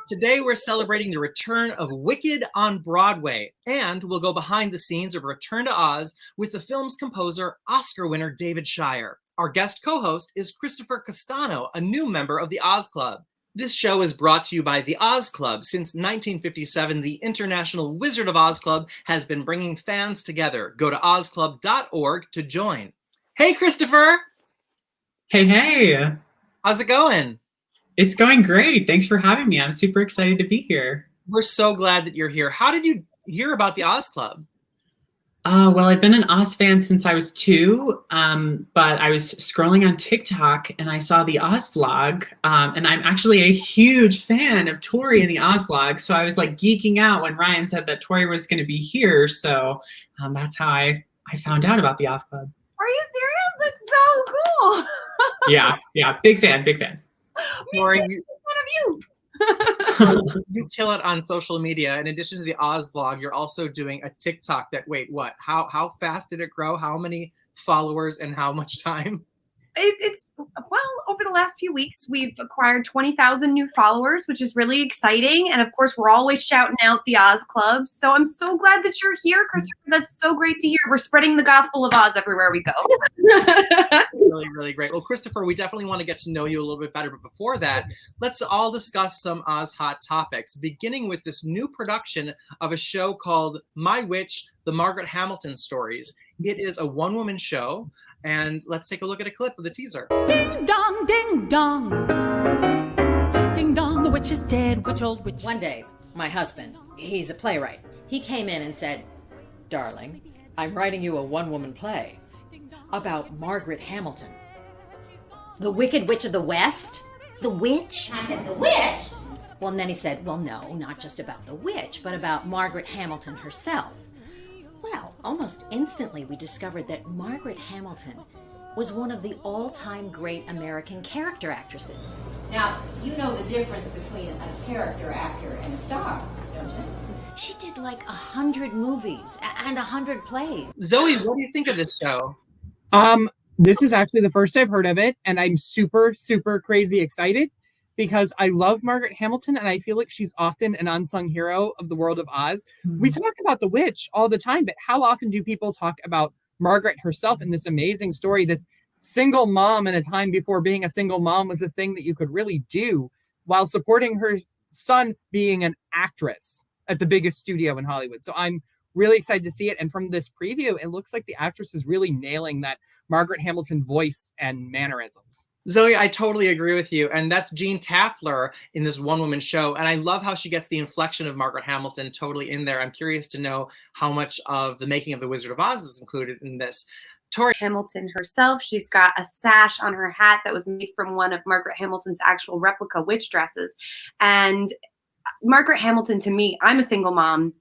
Today we're celebrating the return of Wicked on Broadway, and we'll go behind the scenes of Return to Oz with the film's composer, Oscar winner David Shire. Our guest co-host is Christopher Castanho, a new member of the Oz Club. This show is brought to you by the Oz Club. Since 1957, the International Wizard of Oz Club has been bringing fans together. Go to ozclub.org to join. Hey, Christopher! Hey! How's it going? It's going great. Thanks for having me. I'm super excited to be here. We're so glad that you're here. How did you hear about the Oz Club? Well, I've been an Oz fan since I was 2, but I was scrolling on TikTok and I saw the Oz vlog, and I'm actually a huge fan of Tori and the Oz vlog, so I was like geeking out when Ryan said that Tori was going to be here, so that's how I found out about the Oz Club. Are you serious? That's so cool! Yeah, big fan. Tori, you. You kill it on social media. In addition to the Oz vlog, you're also doing a TikTok that, wait, what? How fast did it grow? How many followers and how much time? It's over the last few weeks, we've acquired 20,000 new followers, which is really exciting. And of course, we're always shouting out the Oz Club. So I'm so glad that you're here, Christopher. That's so great to hear. We're spreading the gospel of Oz everywhere we go. Really, really great. Well, Christopher, we definitely want to get to know you a little bit better. But before that, let's all discuss some Oz hot topics, beginning with this new production of a show called My Witch, The Margaret Hamilton Stories. It is a one-woman show. And let's take a look at a clip of the teaser. Ding dong, ding dong. Ding dong, the witch is dead, witch old witch. One day, my husband, he's a playwright, he came in and said, "Darling, I'm writing you a one-woman play about Margaret Hamilton." "The Wicked Witch of the West? The witch?" I said, "The witch?" Well, and then he said, "Well, no, not just about the witch, but about Margaret Hamilton herself." Well, almost instantly we discovered that Margaret Hamilton was one of the all-time great American character actresses. Now, you know the difference between a character actor and a star, don't you? She did like 100 movies and 100 plays. Zoe, what do you think of this show? This is actually the first I've heard of it, and I'm super, super crazy excited because I love Margaret Hamilton, and I feel like she's often an unsung hero of the world of Oz. Mm-hmm. We talk about the witch all the time, but how often do people talk about Margaret herself in this amazing story, this single mom in a time before being a single mom was a thing that you could really do while supporting her son being an actress at the biggest studio in Hollywood. So I'm really excited to see it. And from this preview, it looks like the actress is really nailing that Margaret Hamilton voice and mannerisms. Zoe, I totally agree with you. And that's Jean Taffler in this one-woman show. And I love how she gets the inflection of Margaret Hamilton totally in there. I'm curious to know how much of the making of The Wizard of Oz is included in this. Tori Hamilton herself, she's got a sash on her hat that was made from one of Margaret Hamilton's actual replica witch dresses. And Margaret Hamilton, to me, I'm a single mom.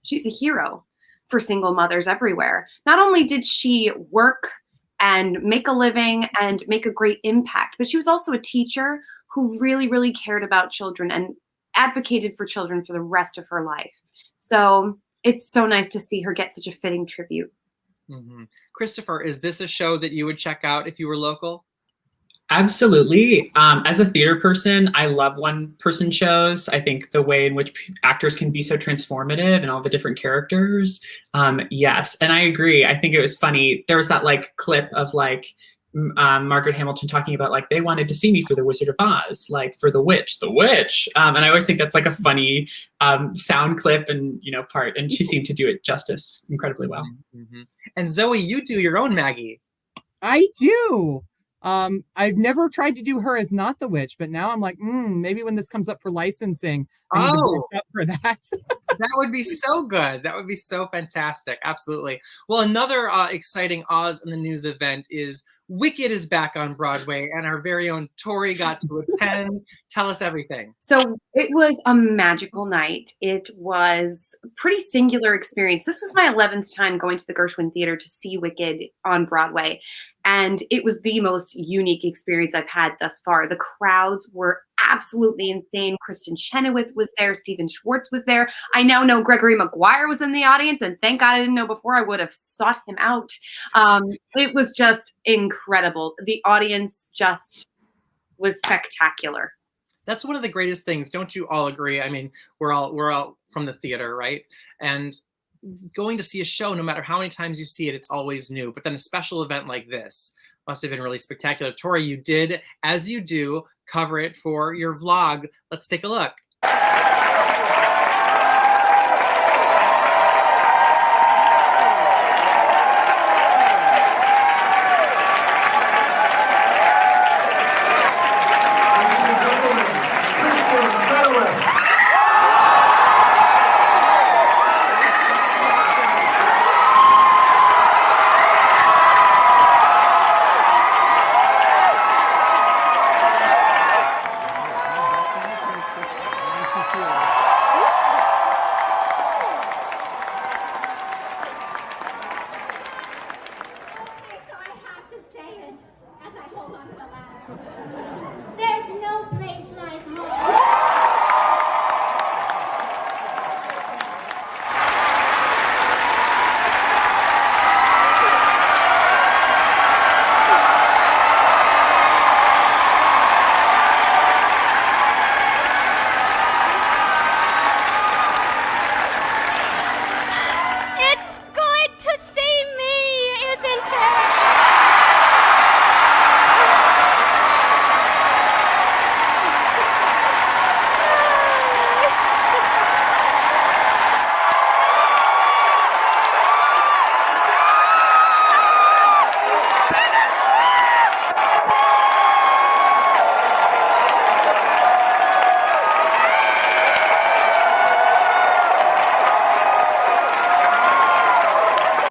She's a hero for single mothers everywhere. Not only did she work and make a living and make a great impact, but she was also a teacher who really, really cared about children and advocated for children for the rest of her life. So it's so nice to see her get such a fitting tribute. Mm-hmm. Christopher, is this a show that you would check out if you were local? Absolutely. As a theater person, I love one-person shows. I think the way in which actors can be so transformative and all the different characters. Yes, and I agree. I think it was funny. There was that like clip of like Margaret Hamilton talking about like they wanted to see me for The Wizard of Oz, like for the witch. And I always think that's like a funny sound clip and part. And she seemed to do it justice incredibly well. Mm-hmm. And Zoe, you do your own Maggie. I do. I've never tried to do her as not the witch, but now I'm like, maybe when this comes up for licensing, I need to brush up for that. That would be so good. That would be so fantastic. Absolutely. Well, another exciting Oz in the News event is Wicked is back on Broadway, and our very own Tori got to attend. Tell us everything. So it was a magical night. It was a pretty singular experience. This was my 11th time going to the Gershwin Theater to see Wicked on Broadway. And it was the most unique experience I've had thus far. The crowds were absolutely insane. Kristen Chenoweth was there. Stephen Schwartz was there. I now know Gregory Maguire was in the audience, and thank God I didn't know before. I would have sought him out. It was just incredible. The audience just was spectacular. That's one of the greatest things. Don't you all agree? I mean, we're all from the theater, right? And going to see a show, no matter how many times you see it, it's always new. But then a special event like this must have been really spectacular. Tori, you did, as you do, cover it for your vlog. Let's take a look.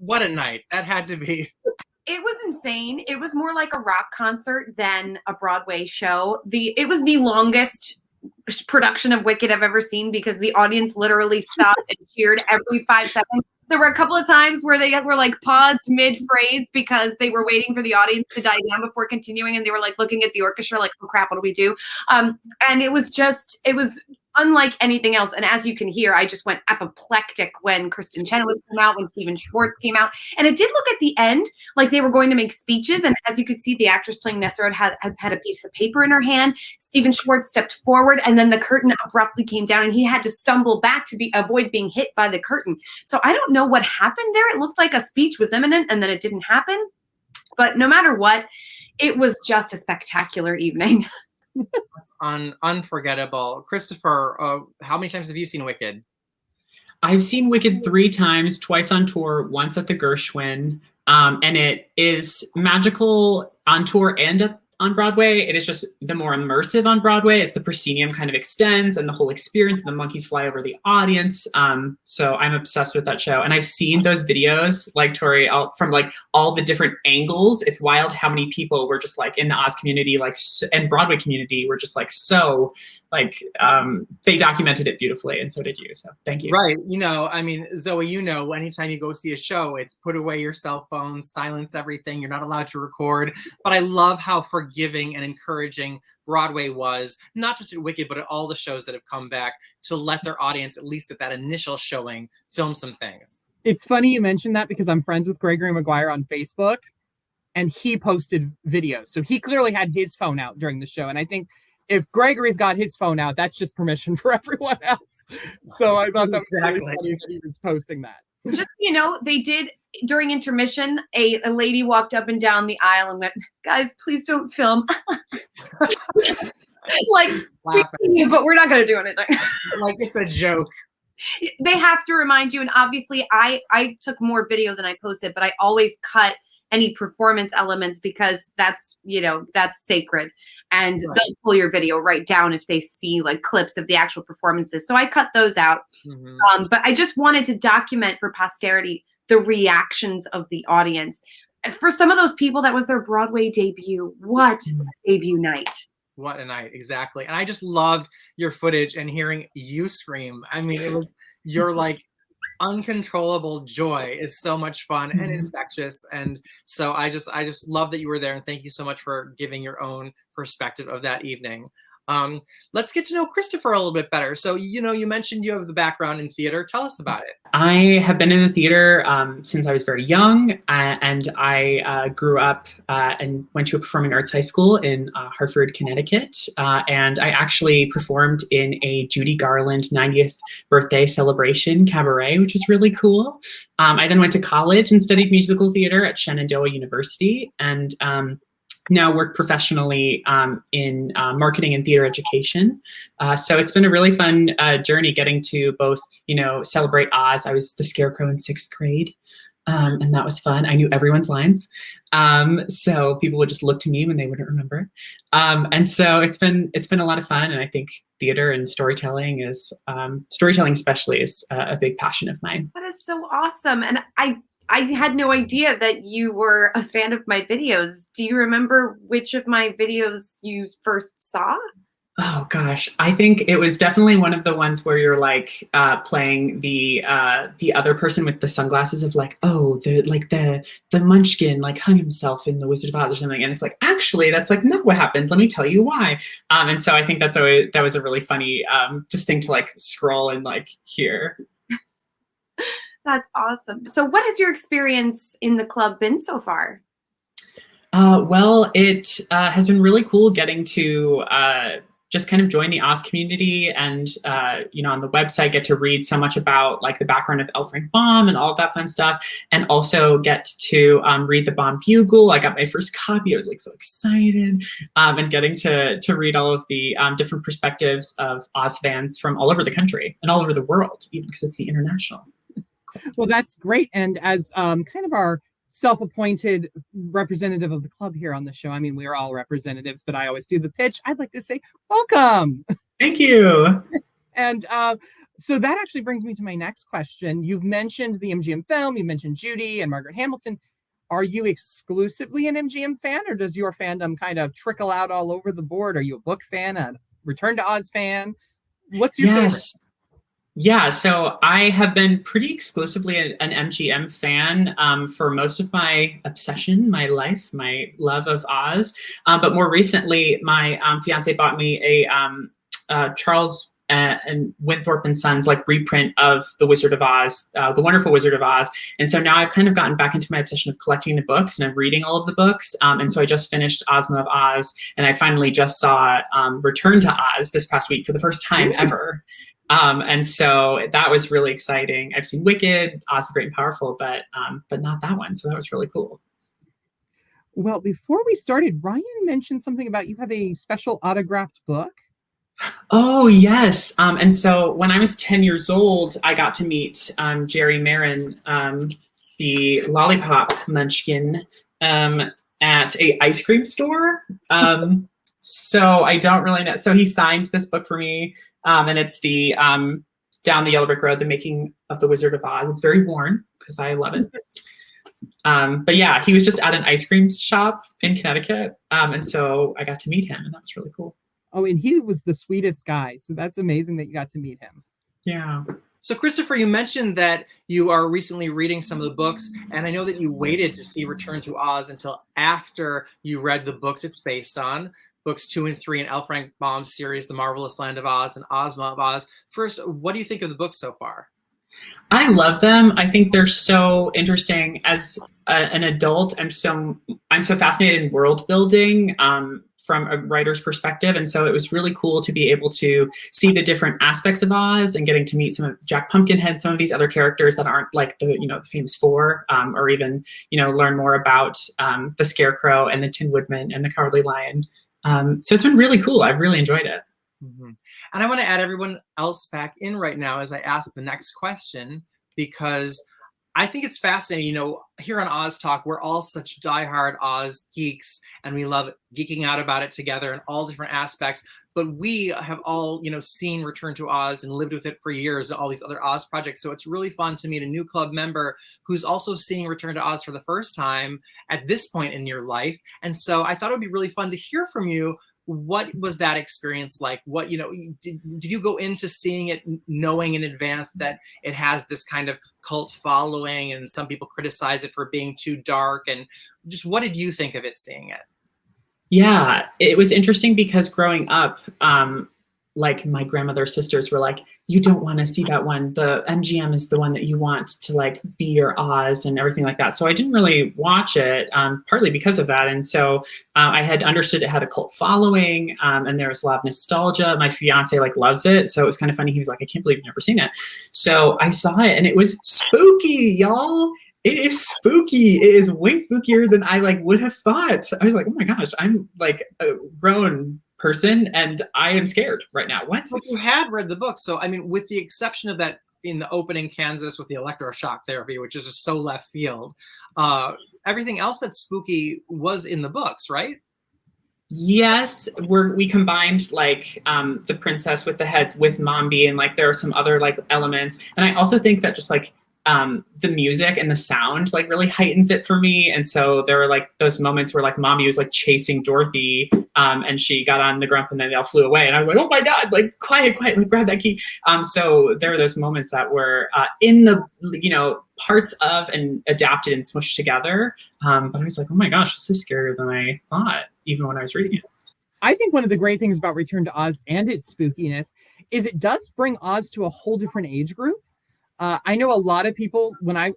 What a night. That had to be. It was insane. It was more like a rock concert than a Broadway show. It was the longest production of Wicked I've ever seen because the audience literally stopped and cheered every 5 seconds. There were a couple of times where they were like paused mid-phrase because they were waiting for the audience to die down before continuing, and they were like looking at the orchestra like, oh crap, what do we do? And it was unlike anything else. And as you can hear, I just went apoplectic when Kristen Chenoweth came out, when Stephen Schwartz came out. And it did look at the end like they were going to make speeches. And as you could see, the actress playing Nessarud had a piece of paper in her hand. Stephen Schwartz stepped forward, and then the curtain abruptly came down, and he had to stumble back to avoid being hit by the curtain. So I don't know what happened there. It looked like a speech was imminent, and then it didn't happen. But no matter what, it was just a spectacular evening. That's unforgettable. Christopher, how many times have you seen Wicked? I've seen Wicked 3 times, twice on tour, once at the Gershwin. And it is magical on tour and on Broadway. It is just the more immersive on Broadway as the proscenium kind of extends and the whole experience, and the monkeys fly over the audience. So I'm obsessed with that show. And I've seen those videos, like Tori, from like all the different angles. It's wild how many people were just like in the Oz community, like, and Broadway community were just like, so like, they documented it beautifully, and so did you. So thank you. Right. You know, I mean, Zoe, you know, anytime you go see a show, it's put away your cell phones, silence everything. You're not allowed to record. But I love how forgiving and encouraging Broadway was, not just at Wicked, but at all the shows that have come back, to let their audience, at least at that initial showing, film some things. It's funny you mentioned that because I'm friends with Gregory Maguire on Facebook, and he posted videos. So he clearly had his phone out during the show. And I think if Gregory's got his phone out, that's just permission for everyone else. So I thought that was really funny that he was posting that. Just, you know, they did during intermission, a lady walked up and down the aisle and went, guys, please don't film. Like, but we're not going to do anything. Like it's a joke. They have to remind you. And obviously I took more video than I posted, but I always cut any performance elements because that's, you know, that's sacred. And right. They'll pull your video right down if they see like clips of the actual performances. So I cut those out. Mm-hmm. But I just wanted to document for posterity the reactions of the audience. For some of those people, that was their Broadway debut. What a debut night. What a night, exactly. And I just loved your footage and hearing you scream. I mean, it was your like uncontrollable joy is so much fun and infectious. And so I just love that you were there, and thank you so much for giving your own perspective of that evening. Let's get to know Christopher a little bit better. So, you mentioned you have the background in theater. Tell us about it. I have been in the theater since I was very young, and I grew up and went to a performing arts high school in Hartford, Connecticut. And I actually performed in a Judy Garland 90th birthday celebration cabaret, which was really cool. I then went to college and studied musical theater at Shenandoah University, and now work professionally in marketing and theater education. So it's been a really fun journey getting to both, celebrate Oz. I was the Scarecrow in 6th grade, and that was fun. I knew everyone's lines. So people would just look to me when they wouldn't remember. And so it's been a lot of fun. And I think theater and storytelling especially is a big passion of mine. That is so awesome. And I had no idea that you were a fan of my videos. Do you remember which of my videos you first saw? Oh gosh, I think it was definitely one of the ones where you're like playing the other person with the sunglasses of like, oh, the Munchkin like hung himself in the Wizard of Oz or something, and it's like, actually that's like not what happened. Let me tell you why. And so I think that was a really funny just thing to like scroll and like hear. That's awesome. So what has your experience in the club been so far? Well, it has been really cool getting to just kind of join the Oz community and, on the website, get to read so much about like the background of L. Frank Baum and all of that fun stuff. And also get to read the Baum Bugle. I got my first copy. I was like so excited. And getting to read all of the different perspectives of Oz fans from all over the country and all over the world, even because it's the international. Well, that's great. And as kind of our self-appointed representative of the club here on the show, I mean, we're all representatives, but I always do the pitch. I'd like to say, welcome. Thank you. And so that actually brings me to my next question. You've mentioned the MGM film, you mentioned Judy and Margaret Hamilton. Are you exclusively an MGM fan, or does your fandom kind of trickle out all over the board? Are you a book fan, a Return to Oz fan? What's your favorite? Yeah, so I have been pretty exclusively an MGM fan for most of my obsession, my life, my love of Oz. But more recently, my fiance bought me a Charles and Winthrop and Sons like reprint of The Wizard of Oz, The Wonderful Wizard of Oz. And so now I've kind of gotten back into my obsession of collecting the books, and I'm reading all of the books. And so I just finished Ozma of Oz, and I finally just saw Return to Oz this past week for the first time ever. And so that was really exciting. I've seen Wicked, Oz the Great and Powerful, but not that one. So that was really cool. Well, before we started, Ryan mentioned something about you have a special autographed book. Oh, yes. And so when I was 10 years old, I got to meet Jerry Marin, the lollipop munchkin, at a ice cream store. So I don't really know. So he signed this book for me. And it's the Down the Yellow Brick Road, The Making of the Wizard of Oz. It's very worn because I love it. But yeah, he was just at an ice cream shop in Connecticut. And so I got to meet him, and that was really cool. Oh, and he was the sweetest guy. So that's amazing that you got to meet him. Yeah. So Christopher, you mentioned that you are recently reading some of the books, and I know that you waited to see Return to Oz until after you read the books it's based on. Books 2 and 3 in L. Frank Baum's series, The Marvelous Land of Oz and Ozma of Oz. First, what do you think of the books so far? I love them. I think they're so interesting. As an adult, I'm so fascinated in world building from a writer's perspective, and so it was really cool to be able to see the different aspects of Oz and getting to meet some of Jack Pumpkinhead, some of these other characters that aren't like the the famous four, or even learn more about the Scarecrow and the Tin Woodman and the Cowardly Lion. So it's been really cool. I've really enjoyed it. Mm-hmm. And I want to add everyone else back in right now as I ask the next question, because I think it's fascinating. Here on Oz Talk, we're all such diehard Oz geeks, and we love geeking out about it together in all different aspects. But we have all, seen Return to Oz and lived with it for years and all these other Oz projects. So it's really fun to meet a new club member who's also seeing Return to Oz for the first time at this point in your life. And so I thought it would be really fun to hear from you. What was that experience like? What, did you go into seeing it knowing in advance that it has this kind of cult following and some people criticize it for being too dark? And just what did you think of it seeing it? Yeah, it was interesting because growing up, like my grandmother's sisters were like, you don't want to see that one. The MGM is the one that you want to like be your Oz and everything like that. So I didn't really watch it, partly because of that. And so I had understood it had a cult following, and there was a lot of nostalgia. My fiance like loves it. So it was kind of funny. He was like, I can't believe you've never seen it. So I saw it and it was spooky, y'all. It is spooky. It is way spookier than I like would have thought. I was like, oh my gosh, I'm like a grown person and I am scared right now. What? But you had read the book. So, I mean, with the exception of that in the opening Kansas with the electroshock therapy, which is just so left field, everything else that's spooky was in the books, right? Yes, we combined like the princess with the heads with Mombi, and like there are some other like elements. And I also think that just like the music and the sound like really heightens it for me. And so there were like those moments where like Mombi was like chasing Dorothy, and she got on the grump and then they all flew away. And I was like, oh my God, like quiet, like grab that key. So there were those moments that were in the, parts of and adapted and smushed together. But I was like, oh my gosh, this is scarier than I thought, even when I was reading it. I think one of the great things about Return to Oz and its spookiness is it does bring Oz to a whole different age group. I know a lot of people, when I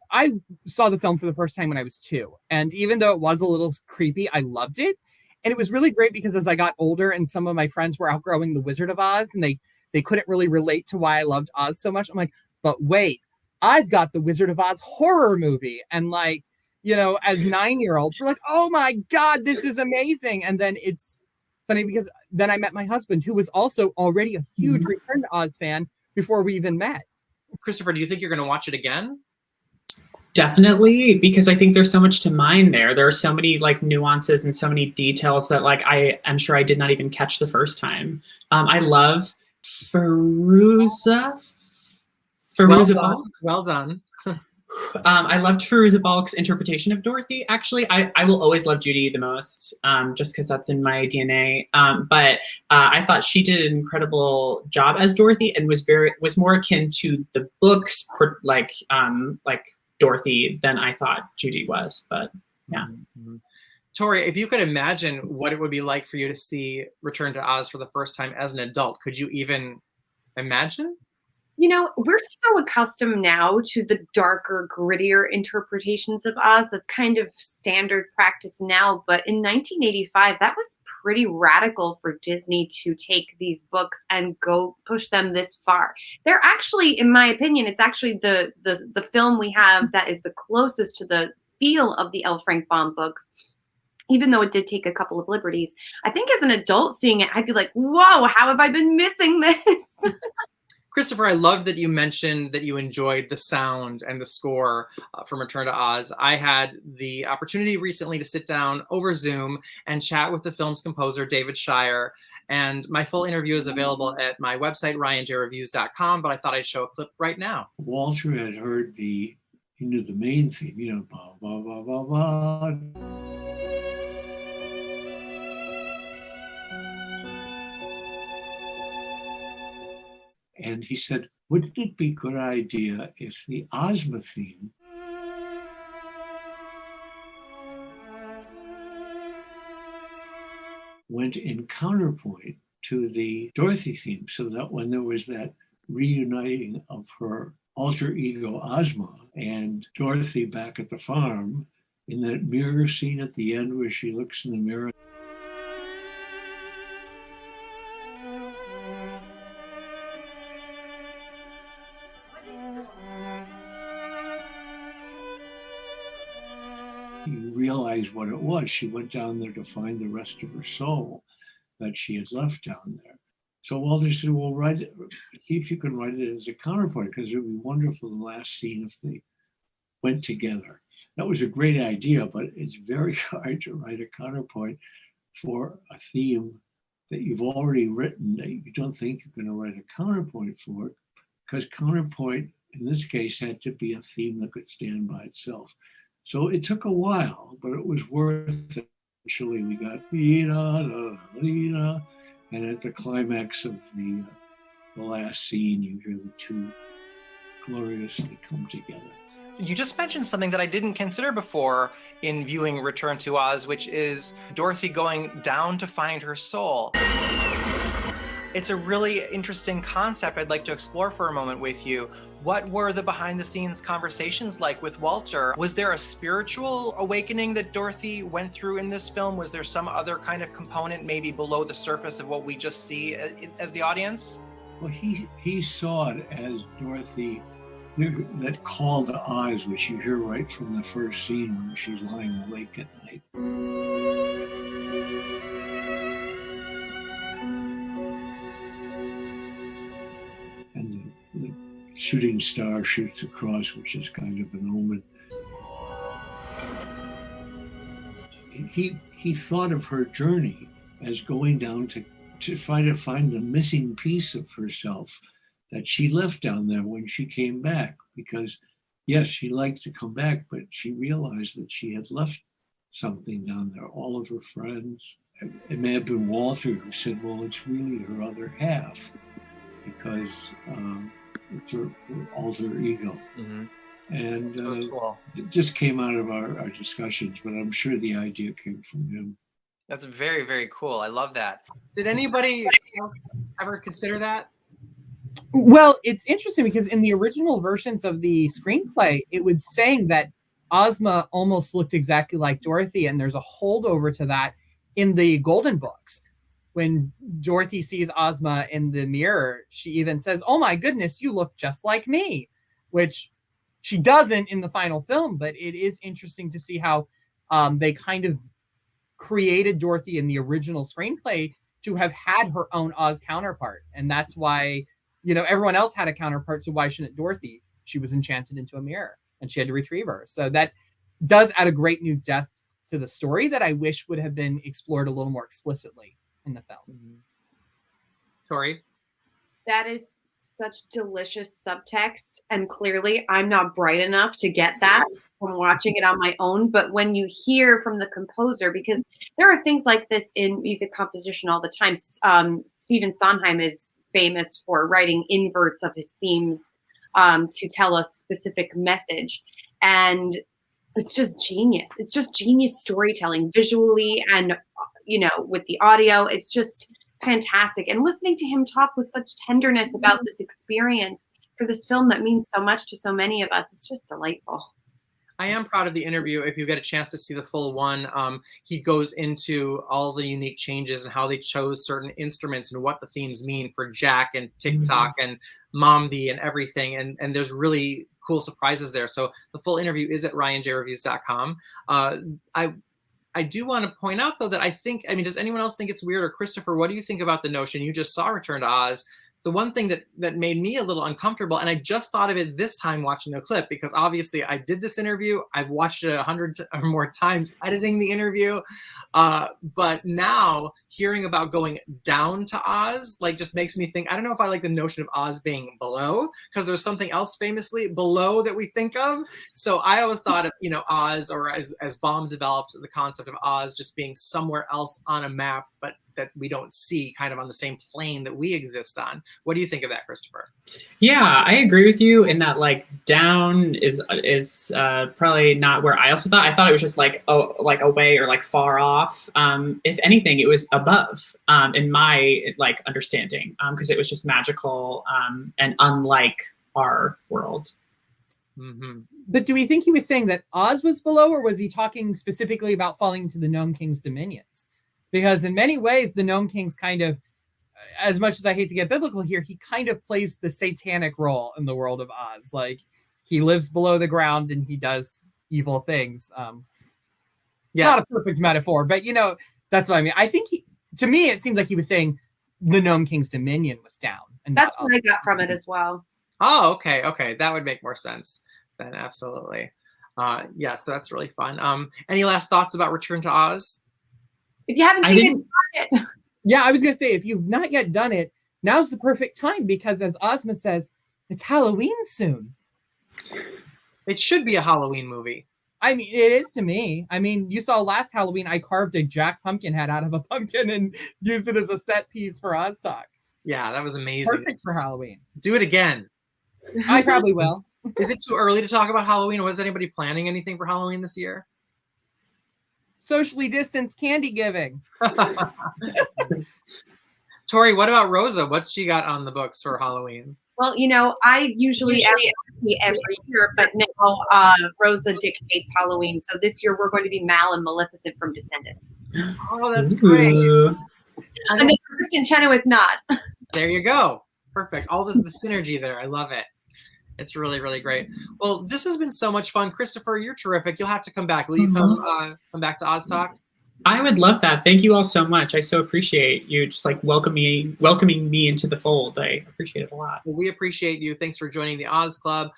saw the film for the first time when I was 2, and even though it was a little creepy, I loved it. And it was really great because as I got older and some of my friends were outgrowing The Wizard of Oz and they couldn't really relate to why I loved Oz so much. I'm like, but wait, I've got the Wizard of Oz horror movie. And like, as 9-year-olds, we're like, oh my God, this is amazing. And then it's funny because then I met my husband, who was also already a huge Return to Oz fan before we even met. Christopher, do you think you're going to watch it again? Definitely, because I think there's so much to mine there. There are so many like nuances and so many details that like I'm sure I did not even catch the first time. I love Fairuza Balk. Well done. I loved Fairuza Balk's interpretation of Dorothy. Actually, I will always love Judy the most, just because that's in my DNA. But I thought she did an incredible job as Dorothy and was more akin to the books, like Dorothy, than I thought Judy was. But yeah. Mm-hmm. Tori, if you could imagine what it would be like for you to see Return to Oz for the first time as an adult, could you even imagine? We're so accustomed now to the darker, grittier interpretations of Oz. That's kind of standard practice now. But in 1985, that was pretty radical for Disney to take these books and go push them this far. They're actually, in my opinion, it's actually the film we have that is the closest to the feel of the L. Frank Baum books. Even though it did take a couple of liberties. I think as an adult seeing it, I'd be like, whoa, how have I been missing this? Christopher, I loved that you mentioned that you enjoyed the sound and the score from Return to Oz. I had the opportunity recently to sit down over Zoom and chat with the film's composer, David Shire. And my full interview is available at my website, ryanjreviews.com, but I thought I'd show a clip right now. Walter had heard he knew the main theme, blah, blah, blah, blah, blah. And he said, wouldn't it be a good idea if the Ozma theme went in counterpoint to the Dorothy theme, so that when there was that reuniting of her alter ego Ozma and Dorothy back at the farm, in that mirror scene at the end where she looks in the mirror, you realize what it was. She went down there to find the rest of her soul that she had left down there. So Walter said, well, see if you can write it as a counterpoint, because it would be wonderful in the last scene if they went together. That was a great idea, but it's very hard to write a counterpoint for a theme that you've already written that you don't think you're going to write a counterpoint for, because counterpoint in this case had to be a theme that could stand by itself. So it took a while, but it was worth it. Eventually we got and at the climax of the last scene, you hear the two gloriously come together. You just mentioned something that I didn't consider before in viewing Return to Oz, which is Dorothy going down to find her soul. It's a really interesting concept I'd like to explore for a moment with you. What were the behind-the-scenes conversations like with Walter? Was there a spiritual awakening that Dorothy went through in this film? Was there some other kind of component maybe below the surface of what we just see as the audience? Well, he saw it as Dorothy, that call to Oz, which you hear right from the first scene when she's lying awake at night. And the shooting star shoots across, which is kind of an omen. He thought of her journey as going down to try to find the missing piece of herself that she left down there when she came back. Because yes, she liked to come back, but she realized that she had left something down there, all of her friends. It may have been Walter who said, well, it's really her other half, because it's her alter ego. Mm-hmm. And cool. It just came out of our discussions, but I'm sure the idea came from him. That's very, very cool. I love that. Did anybody else ever consider that? Well, it's interesting because in the original versions of the screenplay, it was saying that Ozma almost looked exactly like Dorothy, and there's a holdover to that in the Golden Books. When Dorothy sees Ozma in the mirror, she even says, "Oh my goodness, you look just like me," which she doesn't in the final film, but it is interesting to see how they kind of created Dorothy in the original screenplay to have had her own Oz counterpart. And that's why, everyone else had a counterpart, so why shouldn't Dorothy? She was enchanted into a mirror and she had to retrieve her. So that does add a great new depth to the story that I wish would have been explored a little more explicitly in the film. Mm-hmm. Tori? That is such delicious subtext, and clearly I'm not bright enough to get that from watching it on my own. But when you hear from the composer, because there are things like this in music composition all the time. Stephen Sondheim is famous for writing inverts of his themes to tell a specific message, and it's just genius. It's just genius storytelling visually and with the audio. It's just fantastic. And listening to him talk with such tenderness about this experience for this film that means so much to so many of us, it's just delightful. I am proud of the interview. If you get a chance to see the full one, he goes into all the unique changes and how they chose certain instruments and what the themes mean for Jack and TikTok and Mombi and everything. And there's really cool surprises there. So the full interview is at ryanjreviews.com. I do want to point out, though, that does anyone else think it's weird? Or Christopher, what do you think about the notion? You just saw Return to Oz. The one thing that made me a little uncomfortable, and I just thought of it this time watching the clip, because obviously I did this interview. I've watched it 100 or more times editing the interview. But now hearing about going down to Oz, just makes me think, I don't know if I like the notion of Oz being below, because there's something else famously below that we think of. So I always thought of, Oz, or as Baum developed the concept of Oz just being somewhere else on a map, but that we don't see, kind of on the same plane that we exist on. What do you think of that, Christopher? Yeah, I agree with you in that down is probably not where I also thought. I thought it was just away or far off. If anything, it was above in my understanding, because it was just magical and unlike our world. Mm-hmm. But do we think he was saying that Oz was below, or was he talking specifically about falling into the Gnome King's dominions? Because in many ways, the Gnome King's kind of, as much as I hate to get biblical here, he kind of plays the satanic role in the world of Oz. He lives below the ground and he does evil things. It's not a perfect metaphor, but that's what I mean. I think to me, it seems like he was saying the Gnome King's dominion was down. And that's what I got from it as well. Oh, okay. That would make more sense then. Absolutely. So that's really fun. Any last thoughts about Return to Oz? If you haven't seen it, yeah, I was going to say, if you've not yet done it, now's the perfect time, because as Ozma says, it's Halloween soon. It should be a Halloween movie. I mean, it is to me. I mean, you saw last Halloween, I carved a Jack pumpkin head out of a pumpkin and used it as a set piece for Oz Talk. Yeah, that was amazing. Perfect for Halloween. Do it again. I probably will. Is it too early to talk about Halloween? Was anybody planning anything for Halloween this year? Socially distanced candy giving. Tori, what about Rosa? What's she got on the books for Halloween? Well, I usually every year, but now Rosa dictates Halloween. So this year we're going to be Mal and Maleficent from Descendants. Oh, that's great. And then Kristen Chenoweth not. There you go. Perfect. All the synergy there. I love it. It's really, really great. Well, this has been so much fun. Christopher, you're terrific. You'll have to come back. Will you come back to Oz Talk? I would love that. Thank you all so much. I so appreciate you just like welcoming me into the fold. I appreciate it a lot. Well, we appreciate you. Thanks for joining the Oz Club.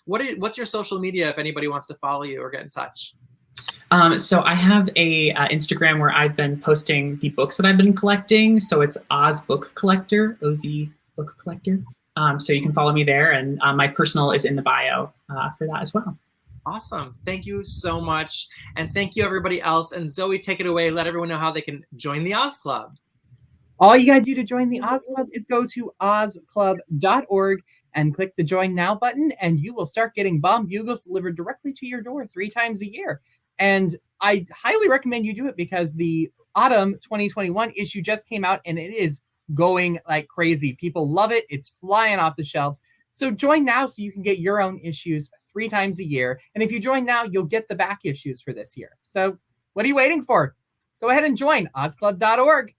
What's your social media if anybody wants to follow you or get in touch? So I have a Instagram where I've been posting the books that I've been collecting. So it's Oz Book Collector, OZ Book Collector. So you can follow me there, and my personal is in the bio for that as well. Awesome. Thank you so much. And thank you everybody else. And Zoe, take it away. Let everyone know how they can join the Oz Club. All you got to do to join the Oz Club is go to ozclub.org and click the Join Now button, and you will start getting bomb bugles delivered directly to your door 3 times a year. And I highly recommend you do it because the autumn 2021 issue just came out, and it is going like crazy. People love it. It's flying off the shelves. So join now so you can get your own issues 3 times a year. And if you join now, you'll get the back issues for this year. So what are you waiting for? Go ahead and join ozclub.org.